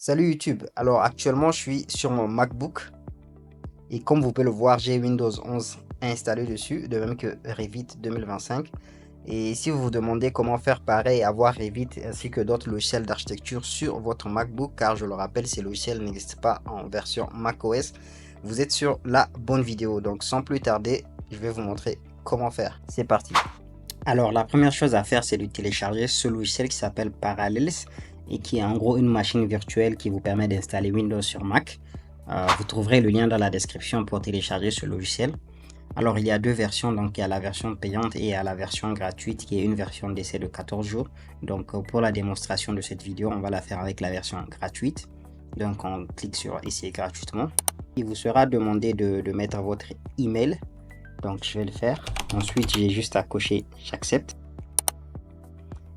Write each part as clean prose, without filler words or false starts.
Salut YouTube, alors actuellement je suis sur mon MacBook et comme vous pouvez le voir j'ai Windows 11 installé dessus, de même que Revit 2025. Et si vous vous demandez comment faire pareil, avoir Revit ainsi que d'autres logiciels d'architecture sur votre MacBook, car je le rappelle ces logiciels n'existent pas en version macOS, vous êtes sur la bonne vidéo. Donc sans plus tarder, je vais vous montrer comment faire. C'est parti. Alors la première chose à faire c'est de télécharger ce logiciel qui s'appelle Parallels et qui est en gros une machine virtuelle qui vous permet d'installer Windows sur Mac. Vous trouverez le lien dans la description pour télécharger ce logiciel. Alors il y a deux versions, donc il y a la version payante et il y a la version gratuite qui est une version d'essai de 14 jours. Donc pour la démonstration de cette vidéo, on va la faire avec la version gratuite. Donc on clique sur essayer gratuitement. Il vous sera demandé de mettre votre email. Donc je vais le faire. Ensuite j'ai juste à cocher j'accepte.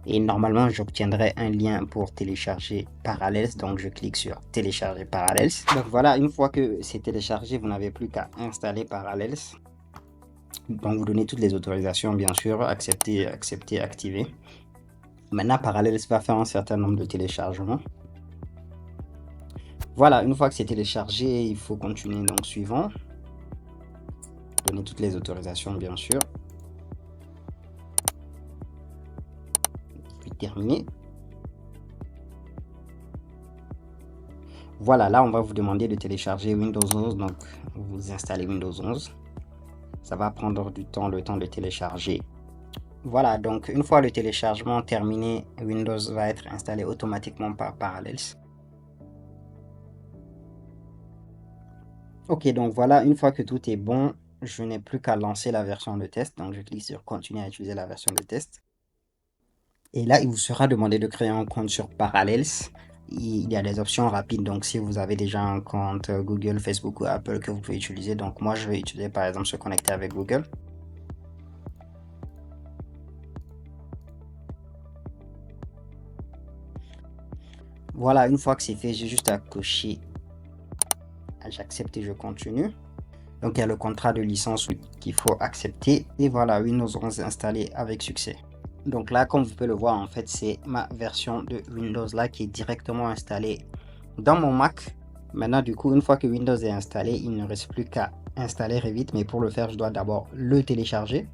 Et normalement j'obtiendrai un lien pour télécharger Parallels, donc je clique sur télécharger Parallels. Donc voilà, une fois que c'est téléchargé, vous n'avez plus qu'à installer Parallels. Donc vous donnez toutes les autorisations bien sûr, accepter, accepter, activer. Maintenant Parallels va faire un certain nombre de téléchargements. Voilà, une fois que c'est téléchargé, il faut continuer, donc suivant. Donner toutes les autorisations bien sûr. Puis terminer. Voilà, là on va vous demander de télécharger Windows 11, donc vous installez Windows 11. Ça va prendre du temps, le temps de télécharger. Voilà, donc une fois le téléchargement terminé, Windows va être installé automatiquement par Parallels. Ok, donc voilà, une fois que tout est bon, je n'ai plus qu'à lancer la version de test. Donc je clique sur continuer à utiliser la version de test. Et là, il vous sera demandé de créer un compte sur Parallels. Il y a des options rapides, donc si vous avez déjà un compte Google, Facebook ou Apple que vous pouvez utiliser, donc moi je vais utiliser par exemple se connecter avec Google. Voilà, une fois que c'est fait, j'ai juste à cocher j'accepte et je continue. Donc il y a le contrat de licence qu'il faut accepter et voilà, Windows 11 installé avec succès. Donc là, comme vous pouvez le voir, en fait c'est ma version de Windows là qui est directement installée dans mon Mac. Maintenant du coup, une fois que Windows est installé, il ne reste plus qu'à installer Revit, mais pour le faire je dois d'abord le télécharger.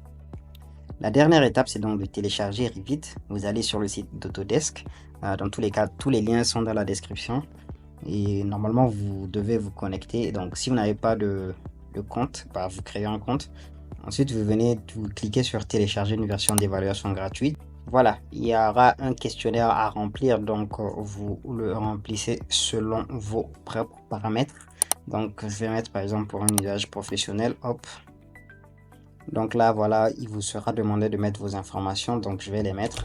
La dernière étape c'est donc de télécharger Revit. Vous allez sur le site d'Autodesk. Dans tous les cas, tous les liens sont dans la description et normalement vous devez vous connecter. Donc si vous n'avez pas de compte, vous créez un compte. Ensuite vous venez, vous cliquez sur télécharger une version d'évaluation gratuite. Voilà, il y aura un questionnaire à remplir, donc vous le remplissez selon vos propres paramètres. Donc je vais mettre par exemple pour un usage professionnel, hop. Donc là voilà, il vous sera demandé de mettre vos informations, donc je vais les mettre.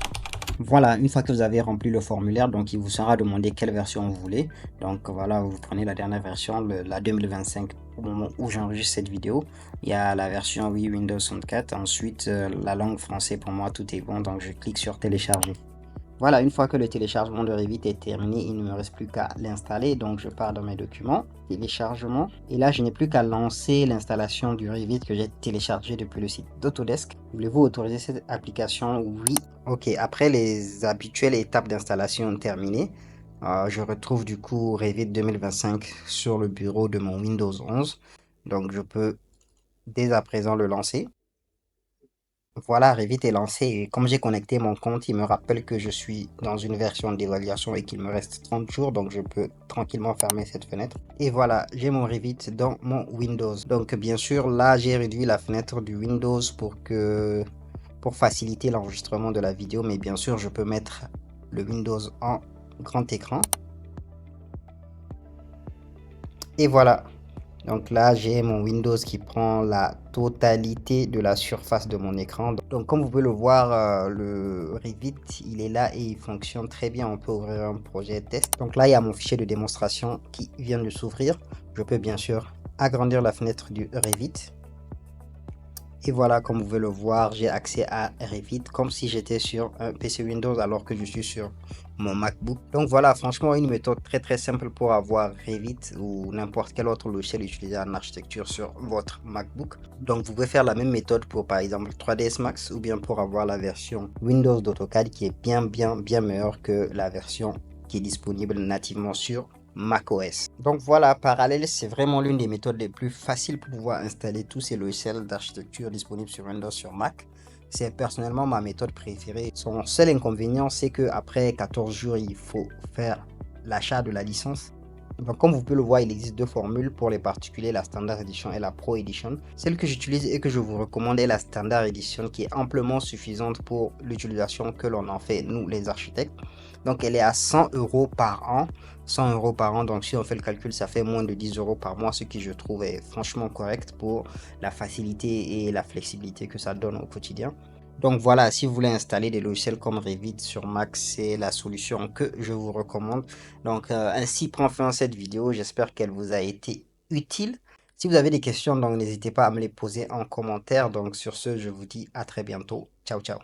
Voilà, une fois que vous avez rempli le formulaire, donc il vous sera demandé quelle version vous voulez. Donc voilà, vous prenez la dernière version, la 2025 au moment où j'enregistre cette vidéo. Il y a la version oui, Windows 64. Ensuite, la langue français pour moi, tout est bon. Donc je clique sur télécharger. Voilà, une fois que le téléchargement de Revit est terminé, il ne me reste plus qu'à l'installer. Donc je pars dans mes documents, téléchargement. Et là, je n'ai plus qu'à lancer l'installation du Revit que j'ai téléchargé depuis le site d'Autodesk. Voulez-vous autoriser cette application? Oui. Ok, après les habituelles étapes d'installation terminées, je retrouve du coup Revit 2025 sur le bureau de mon Windows 11. Donc je peux dès à présent le lancer. Voilà, Revit est lancé et comme j'ai connecté mon compte, il me rappelle que je suis dans une version d'évaluation et qu'il me reste 30 jours, donc je peux tranquillement fermer cette fenêtre. Et voilà, j'ai mon Revit dans mon Windows. Donc bien sûr, là j'ai réduit la fenêtre du Windows pour faciliter l'enregistrement de la vidéo, mais bien sûr je peux mettre le Windows en grand écran. Et voilà. Donc là, j'ai mon Windows qui prend la totalité de la surface de mon écran. Donc comme vous pouvez le voir, le Revit, il est là et il fonctionne très bien. On peut ouvrir un projet test. Donc là, il y a mon fichier de démonstration qui vient de s'ouvrir. Je peux bien sûr agrandir la fenêtre du Revit. Et voilà, comme vous pouvez le voir, j'ai accès à Revit comme si j'étais sur un PC Windows alors que je suis sur mon MacBook. Donc voilà, franchement, une méthode très simple pour avoir Revit ou n'importe quel autre logiciel utilisé en architecture sur votre MacBook. Donc vous pouvez faire la même méthode pour par exemple 3ds Max ou bien pour avoir la version Windows d'AutoCAD qui est bien meilleure que la version qui est disponible nativement sur macOS. Donc voilà, Parallels, c'est vraiment l'une des méthodes les plus faciles pour pouvoir installer tous ces logiciels d'architecture disponibles sur Windows sur Mac. C'est personnellement ma méthode préférée. Son seul inconvénient, c'est qu'après 14 jours, il faut faire l'achat de la licence. Donc comme vous pouvez le voir, il existe deux formules pour les particuliers, la Standard Edition et la Pro Edition. Celle que j'utilise et que je vous recommande est la Standard Edition, qui est amplement suffisante pour l'utilisation que l'on en fait, nous les architectes. Donc elle est à 100 € par an. 100 € par an, donc si on fait le calcul, ça fait moins de 10 € par mois, ce qui je trouve est franchement correct pour la facilité et la flexibilité que ça donne au quotidien. Donc voilà, si vous voulez installer des logiciels comme Revit sur Mac, c'est la solution que je vous recommande. Donc ainsi prend fin cette vidéo, j'espère qu'elle vous a été utile. Si vous avez des questions, donc n'hésitez pas à me les poser en commentaire. Donc sur ce, je vous dis à très bientôt. Ciao, ciao.